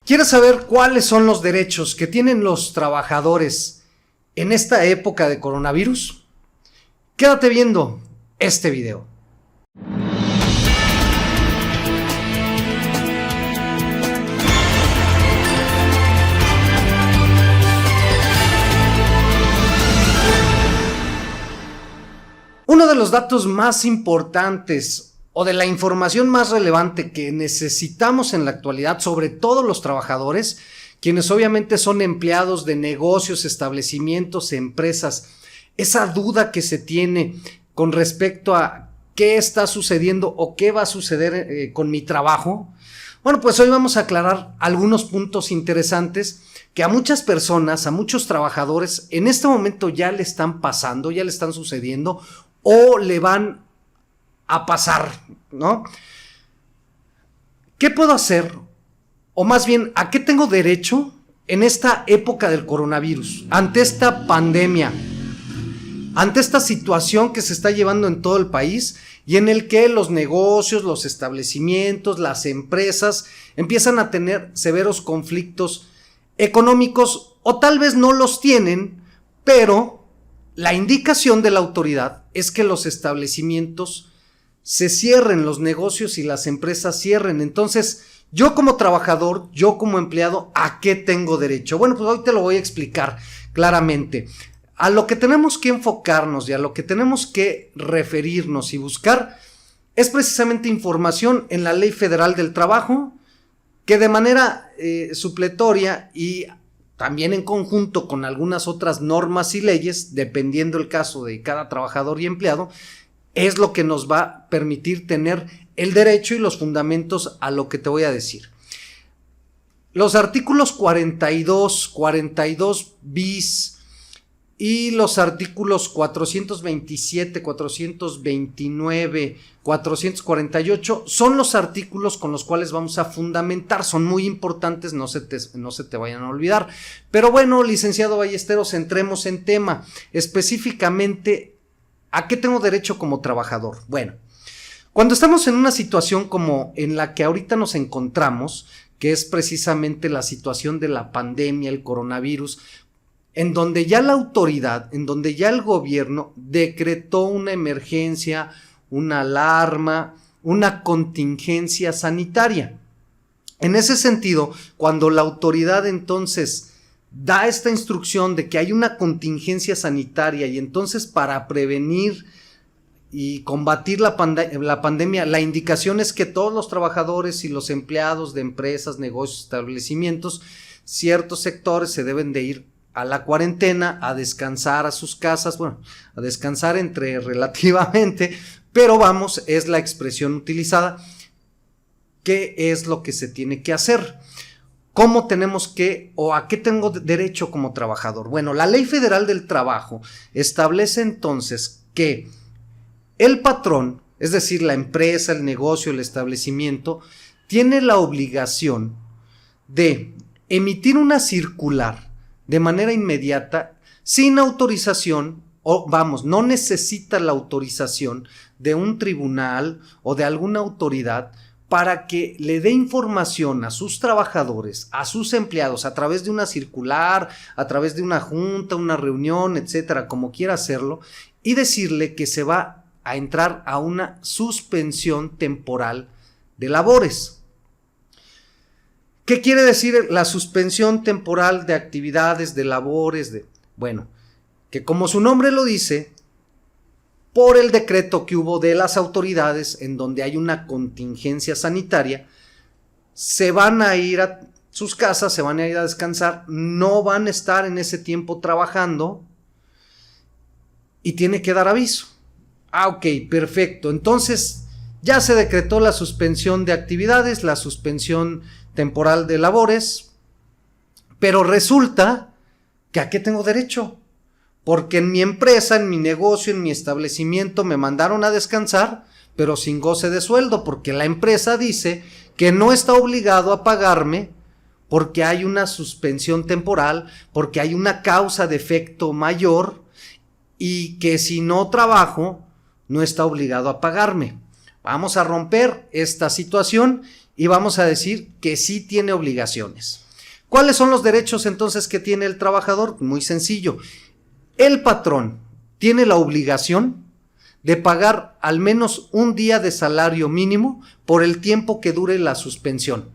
¿Quieres saber cuáles son los derechos que tienen los trabajadores en esta época de coronavirus? Quédate viendo este video. Uno de los datos más importantes o de la información más relevante que necesitamos en la actualidad, sobre todo los trabajadores, quienes obviamente son empleados de negocios, establecimientos, empresas, esa duda que se tiene con respecto a qué está sucediendo o qué va a suceder con mi trabajo. Bueno, pues hoy vamos a aclarar algunos puntos interesantes que a muchas personas, a muchos trabajadores, en este momento ya le están pasando, ya le están sucediendo o le van a pasar, ¿no? ¿Qué puedo hacer? O más bien, ¿a qué tengo derecho en esta época del coronavirus? Ante esta pandemia, ante esta situación que se está llevando en todo el país y en el que los negocios, los establecimientos, las empresas empiezan a tener severos conflictos económicos o tal vez no los tienen, pero la indicación de la autoridad es que los establecimientos se cierren, los negocios y las empresas cierren. Entonces, yo como trabajador, yo como empleado, ¿a qué tengo derecho? Bueno, pues hoy te lo voy a explicar claramente. A lo que tenemos que enfocarnos y a lo que tenemos que referirnos y buscar es precisamente información en la Ley Federal del Trabajo, que de manera supletoria y también en conjunto con algunas otras normas y leyes, dependiendo el caso de cada trabajador y empleado, es lo que nos va a permitir tener el derecho y los fundamentos a lo que te voy a decir. Los artículos 42 bis y los artículos 427, 429, 448 son los artículos con los cuales vamos a fundamentar. Son muy importantes, no se te vayan a olvidar. Pero bueno, licenciado Ballesteros, entremos en tema. Específicamente, ¿a qué tengo derecho como trabajador? Bueno, cuando estamos en una situación como en la que ahorita nos encontramos, que es precisamente la situación de la pandemia, el coronavirus, en donde ya la autoridad, en donde ya el gobierno decretó una emergencia, una alarma, una contingencia sanitaria. En ese sentido, cuando la autoridad entonces da esta instrucción de que hay una contingencia sanitaria y entonces para prevenir y combatir la pandemia, la indicación es que todos los trabajadores y los empleados de empresas, negocios, establecimientos, ciertos sectores se deben de ir a la cuarentena, a descansar a sus casas, bueno, a descansar entre relativamente, pero vamos, es la expresión utilizada. ¿Qué es lo que se tiene que hacer? ¿Cómo tenemos que, o a qué tengo derecho como trabajador? Bueno, la Ley Federal del Trabajo establece entonces que el patrón, es decir, la empresa, el negocio, el establecimiento, tiene la obligación de emitir una circular de manera inmediata, sin autorización, o vamos, no necesita la autorización de un tribunal o de alguna autoridad para que le dé información a sus trabajadores, a sus empleados, a través de una circular, a través de una junta, una reunión, etcétera, como quiera hacerlo, y decirle que se va a entrar a una suspensión temporal de labores. ¿Qué quiere decir la suspensión temporal de actividades, de labores? Bueno, que como su nombre lo dice, por el decreto que hubo de las autoridades en donde hay una contingencia sanitaria, se van a ir a sus casas, se van a ir a descansar, no van a estar en ese tiempo trabajando y tiene que dar aviso. Ok, perfecto. Entonces ya se decretó la suspensión de actividades, la suspensión temporal de labores, pero resulta que ¿a qué tengo derecho? Porque en mi empresa, en mi negocio, en mi establecimiento me mandaron a descansar, pero sin goce de sueldo, porque la empresa dice que no está obligado a pagarme porque hay una suspensión temporal, porque hay una causa de efecto mayor y que si no trabajo no está obligado a pagarme. Vamos a romper esta situación y vamos a decir que sí tiene obligaciones. ¿Cuáles son los derechos entonces que tiene el trabajador? Muy sencillo. El patrón tiene la obligación de pagar al menos un día de salario mínimo por el tiempo que dure la suspensión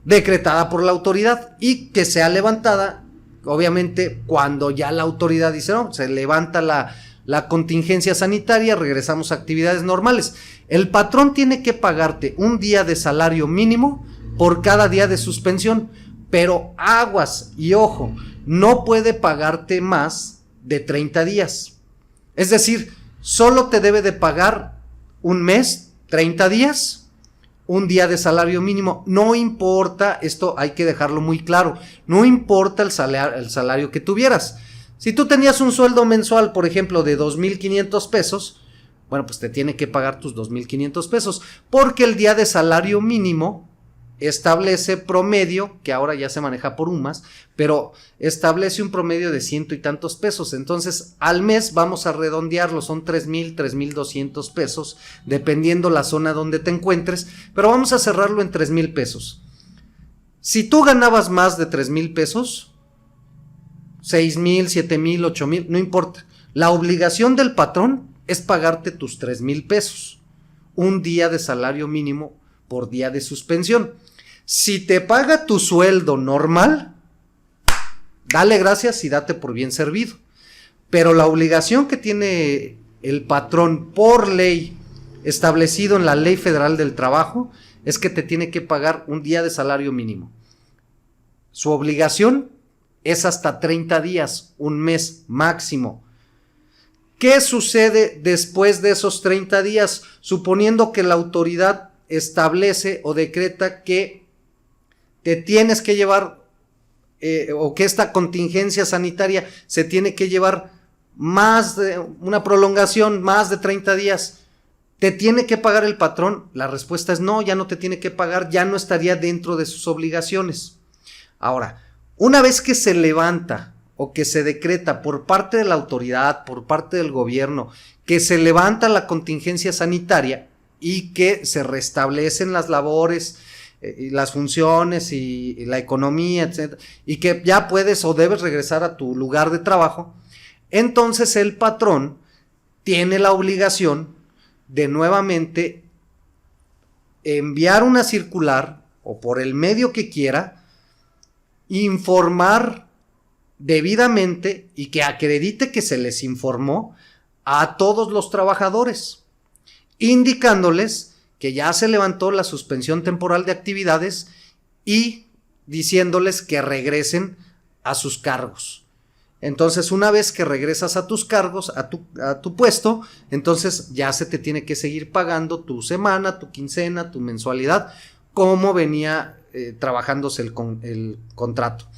decretada por la autoridad y que sea levantada, obviamente, cuando ya la autoridad dice, no, se levanta la contingencia sanitaria, regresamos a actividades normales. El patrón tiene que pagarte un día de salario mínimo por cada día de suspensión, pero aguas y ojo, no puede pagarte más de 30 días. Es decir, solo te debe de pagar un mes, 30 días, un día de salario mínimo. No importa, esto hay que dejarlo muy claro, no importa el salario que tuvieras. Si tú tenías un sueldo mensual, por ejemplo, de 2,500 pesos, bueno, pues te tiene que pagar tus 2,500 pesos, porque el día de salario mínimo establece promedio, que ahora ya se maneja por UMAS, pero establece un promedio de 100 y tantos pesos. Entonces, al mes vamos a redondearlo, son 3,000, 3,200 pesos, dependiendo la zona donde te encuentres, pero vamos a cerrarlo en 3,000 pesos. Si tú ganabas más de 3,000 pesos, 6,000, 7,000, 8,000, no importa. La obligación del patrón es pagarte tus 3,000 pesos, un día de salario mínimo por día de suspensión. Si te paga tu sueldo normal, dale gracias y date por bien servido. Pero la obligación que tiene el patrón por ley, establecido en la Ley Federal del Trabajo, es que te tiene que pagar un día de salario mínimo. Su obligación es hasta 30 días, un mes máximo. ¿Qué sucede después de esos 30 días? Suponiendo que la autoridad establece o decreta que te tienes que llevar o que esta contingencia sanitaria se tiene que llevar más de una prolongación, más de 30 días, ¿te tiene que pagar el patrón? La respuesta es no, ya no te tiene que pagar, ya no estaría dentro de sus obligaciones. Ahora, una vez que se levanta o que se decreta por parte de la autoridad, por parte del gobierno, que se levanta la contingencia sanitaria y que se restablecen las labores, y las funciones y la economía, etcétera, y que ya puedes o debes regresar a tu lugar de trabajo, entonces el patrón tiene la obligación de nuevamente enviar una circular o por el medio que quiera, informar debidamente y que acredite que se les informó a todos los trabajadores, indicándoles que ya se levantó la suspensión temporal de actividades y diciéndoles que regresen a sus cargos. Entonces, una vez que regresas a tus cargos, a tu puesto, entonces ya se te tiene que seguir pagando tu semana, tu quincena, tu mensualidad, como venía trabajándose el contrato.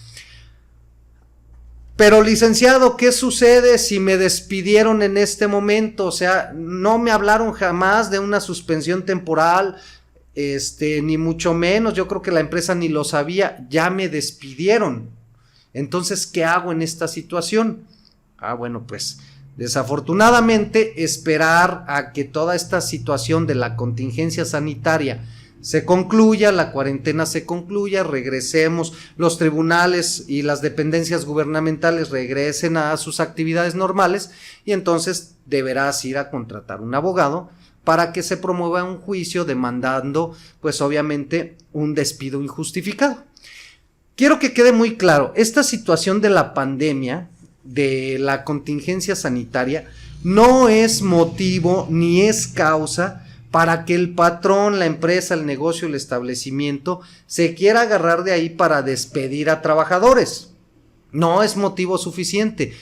Pero licenciado, ¿qué sucede si me despidieron en este momento? O sea, no me hablaron jamás de una suspensión temporal, ni mucho menos, yo creo que la empresa ni lo sabía, ya me despidieron. Entonces, ¿qué hago en esta situación? Bueno, pues desafortunadamente esperar a que toda esta situación de la contingencia sanitaria se concluya, la cuarentena se concluya, regresemos, los tribunales y las dependencias gubernamentales regresen a sus actividades normales y entonces deberás ir a contratar un abogado para que se promueva un juicio demandando, pues obviamente, un despido injustificado. Quiero que quede muy claro, esta situación de la pandemia, de la contingencia sanitaria, no es motivo ni es causa para que el patrón, la empresa, el negocio, el establecimiento se quiera agarrar de ahí para despedir a trabajadores. No es motivo suficiente.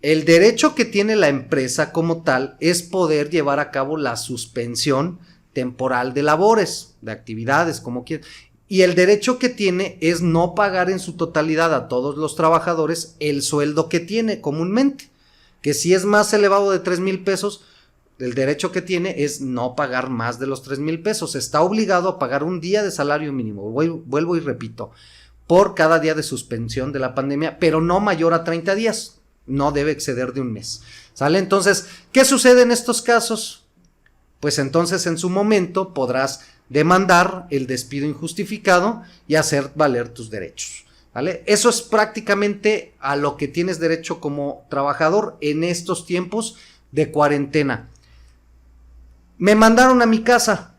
El derecho que tiene la empresa como tal es poder llevar a cabo la suspensión temporal de labores, de actividades, como quieran. Y el derecho que tiene es no pagar en su totalidad a todos los trabajadores el sueldo que tiene comúnmente, que si es más elevado de 3,000 pesos, el derecho que tiene es no pagar más de los 3,000 pesos. Está obligado a pagar un día de salario mínimo, vuelvo y repito, por cada día de suspensión de la pandemia, pero no mayor a 30 días, no debe exceder de un mes. ¿Sale? Entonces, ¿qué sucede en estos casos? Pues entonces en su momento podrás demandar el despido injustificado y hacer valer tus derechos, ¿vale? Eso es prácticamente a lo que tienes derecho como trabajador en estos tiempos de cuarentena. Me mandaron a mi casa,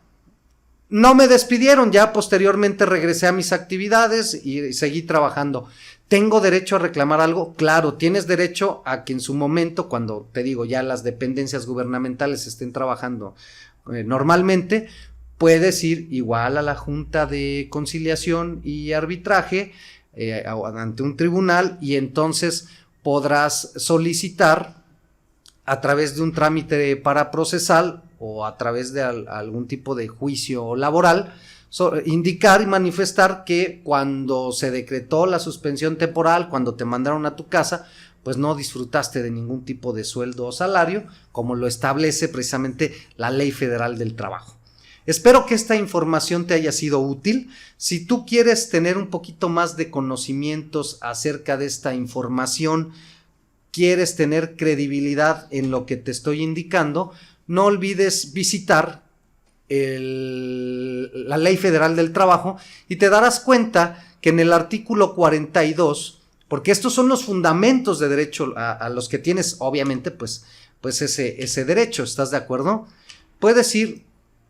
no me despidieron, ya posteriormente regresé a mis actividades y seguí trabajando. ¿Tengo derecho a reclamar algo? Claro, tienes derecho a que en su momento, cuando te digo ya las dependencias gubernamentales estén trabajando normalmente, puedes ir igual a la Junta de Conciliación y Arbitraje ante un tribunal y entonces podrás solicitar a través de un trámite paraprocesal o a través de algún tipo de juicio laboral, indicar y manifestar que cuando se decretó la suspensión temporal, cuando te mandaron a tu casa, pues no disfrutaste de ningún tipo de sueldo o salario, como lo establece precisamente la Ley Federal del Trabajo. Espero que esta información te haya sido útil. Si tú quieres tener un poquito más de conocimientos acerca de esta información, quieres tener credibilidad en lo que te estoy indicando, no olvides visitar la Ley Federal del Trabajo y te darás cuenta que en el artículo 42, porque estos son los fundamentos de derecho a los que tienes obviamente pues ese derecho, ¿estás de acuerdo? Puedes ir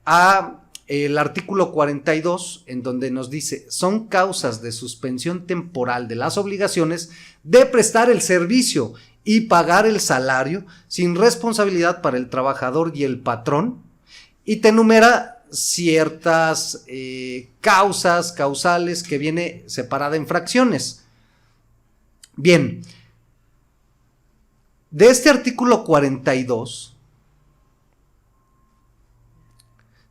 a el artículo 42 en donde nos dice: son causas de suspensión temporal de las obligaciones de prestar el servicio y pagar el salario sin responsabilidad para el trabajador y el patrón, y te enumera ciertas causales que viene separada en fracciones. Bien, de este artículo 42,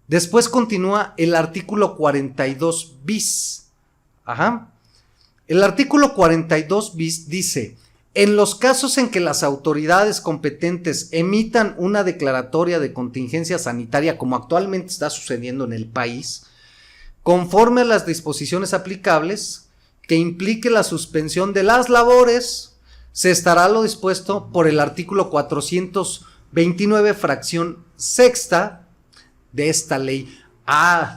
después continúa el artículo 42 bis. El artículo 42 bis dice: en los casos en que las autoridades competentes emitan una declaratoria de contingencia sanitaria, como actualmente está sucediendo en el país, conforme a las disposiciones aplicables, que implique la suspensión de las labores, se estará lo dispuesto por el artículo 429, fracción sexta de esta ley.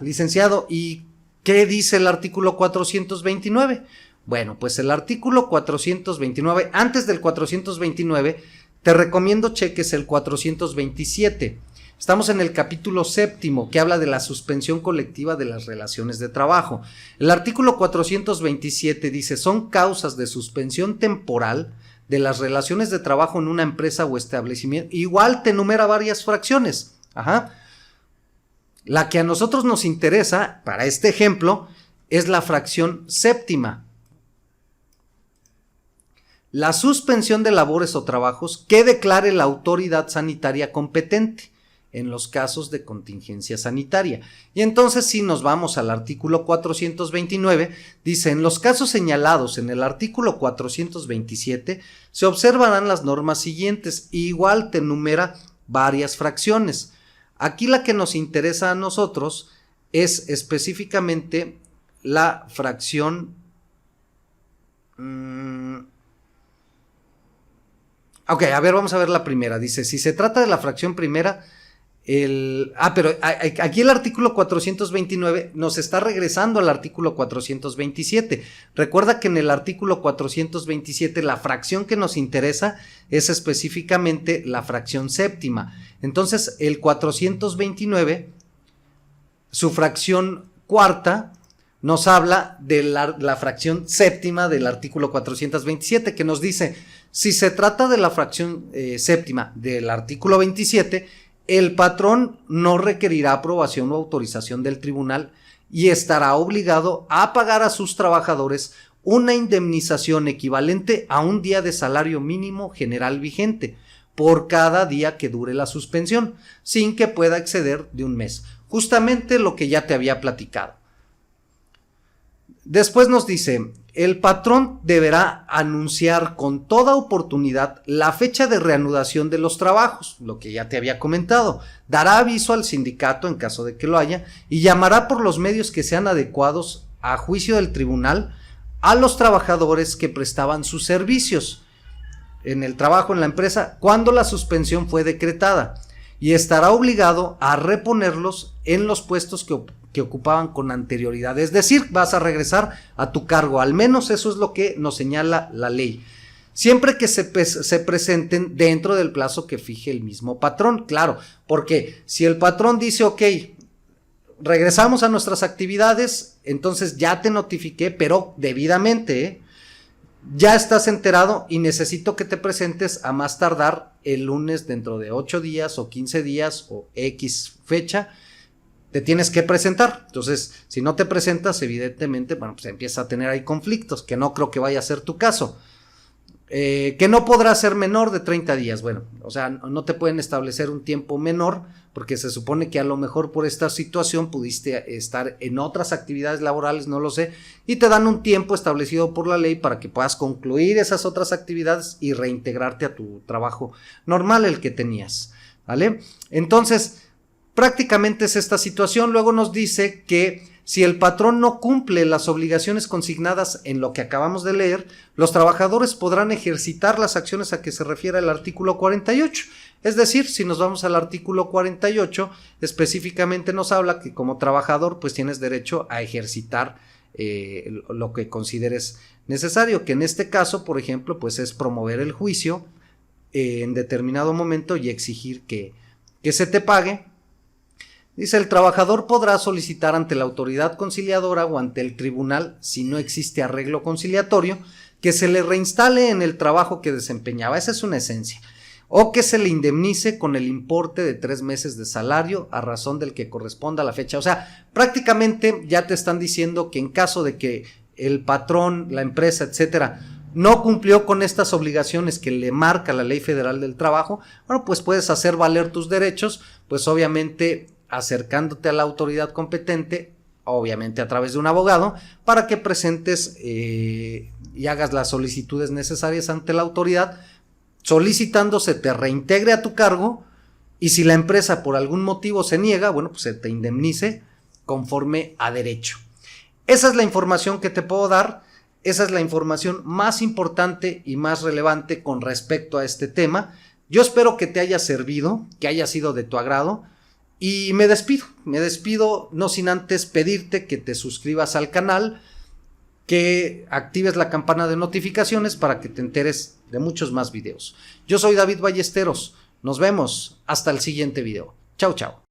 Licenciado, ¿y qué dice el artículo 429? Bueno, pues el artículo 429, antes del 429, te recomiendo cheques el 427. Estamos en el capítulo séptimo, que habla de la suspensión colectiva de las relaciones de trabajo. El artículo 427 dice: son causas de suspensión temporal de las relaciones de trabajo en una empresa o establecimiento. Igual te enumera varias fracciones. La que a nosotros nos interesa, para este ejemplo, es la fracción séptima. La suspensión de labores o trabajos que declare la autoridad sanitaria competente en los casos de contingencia sanitaria. Y entonces, si nos vamos al artículo 429, dice: en los casos señalados en el artículo 427 se observarán las normas siguientes. Igual te enumera varias fracciones. Aquí la que nos interesa a nosotros es específicamente la fracción ok, a ver, vamos a ver la primera. Dice: si se trata de la fracción primera, pero aquí el artículo 429 nos está regresando al artículo 427. Recuerda que en el artículo 427 la fracción que nos interesa es específicamente la fracción séptima. Entonces, el 429, su fracción cuarta, nos habla de la fracción séptima del artículo 427, que nos dice: si se trata de la fracción séptima del artículo 27, el patrón no requerirá aprobación o autorización del tribunal y estará obligado a pagar a sus trabajadores una indemnización equivalente a un día de salario mínimo general vigente por cada día que dure la suspensión, sin que pueda exceder de un mes. Justamente lo que ya te había platicado. Después nos dice: el patrón deberá anunciar con toda oportunidad la fecha de reanudación de los trabajos, lo que ya te había comentado. Dará aviso al sindicato en caso de que lo haya y llamará por los medios que sean adecuados a juicio del tribunal a los trabajadores que prestaban sus servicios en el trabajo en la empresa cuando la suspensión fue decretada, y estará obligado a reponerlos en los puestos que ocupaban con anterioridad. Es decir, vas a regresar a tu cargo. Al menos eso es lo que nos señala la ley. Siempre que se presenten dentro del plazo que fije el mismo patrón. Claro, porque si el patrón dice, ok, regresamos a nuestras actividades, entonces ya te notifiqué, pero debidamente, ya estás enterado y necesito que te presentes a más tardar el lunes dentro de 8 días o 15 días o X fecha, te tienes que presentar. Entonces, si no te presentas, evidentemente, bueno, pues empieza a tener ahí conflictos, que no creo que vaya a ser tu caso. Que no podrá ser menor de 30 días, bueno, o sea, no te pueden establecer un tiempo menor, porque se supone que a lo mejor por esta situación pudiste estar en otras actividades laborales, no lo sé, y te dan un tiempo establecido por la ley para que puedas concluir esas otras actividades y reintegrarte a tu trabajo normal, el que tenías, ¿vale? Entonces, prácticamente es esta situación. Luego nos dice que si el patrón no cumple las obligaciones consignadas en lo que acabamos de leer, los trabajadores podrán ejercitar las acciones a que se refiere el artículo 48. Es decir, si nos vamos al artículo 48, específicamente nos habla que como trabajador pues tienes derecho a ejercitar lo que consideres necesario, que en este caso, por ejemplo, pues es promover el juicio en determinado momento y exigir que se te pague. Dice, el trabajador podrá solicitar ante la autoridad conciliadora o ante el tribunal, si no existe arreglo conciliatorio, que se le reinstale en el trabajo que desempeñaba. Esa es una esencia. O que se le indemnice con el importe de 3 meses de salario a razón del que corresponda a la fecha. O sea, prácticamente ya te están diciendo que en caso de que el patrón, la empresa, etcétera, no cumplió con estas obligaciones que le marca la Ley Federal del Trabajo, bueno, pues puedes hacer valer tus derechos, pues obviamente acercándote a la autoridad competente, obviamente a través de un abogado, para que presentes y hagas las solicitudes necesarias ante la autoridad, solicitando se te reintegre a tu cargo, y si la empresa por algún motivo se niega, bueno, pues se te indemnice conforme a derecho. Esa es la información que te puedo dar. Esa es la información más importante y más relevante con respecto a este tema. Yo espero que te haya servido, que haya sido de tu agrado. Y me despido no sin antes pedirte que te suscribas al canal, que actives la campana de notificaciones para que te enteres de muchos más videos. Yo soy David Ballesteros, nos vemos hasta el siguiente video. Chao, chao.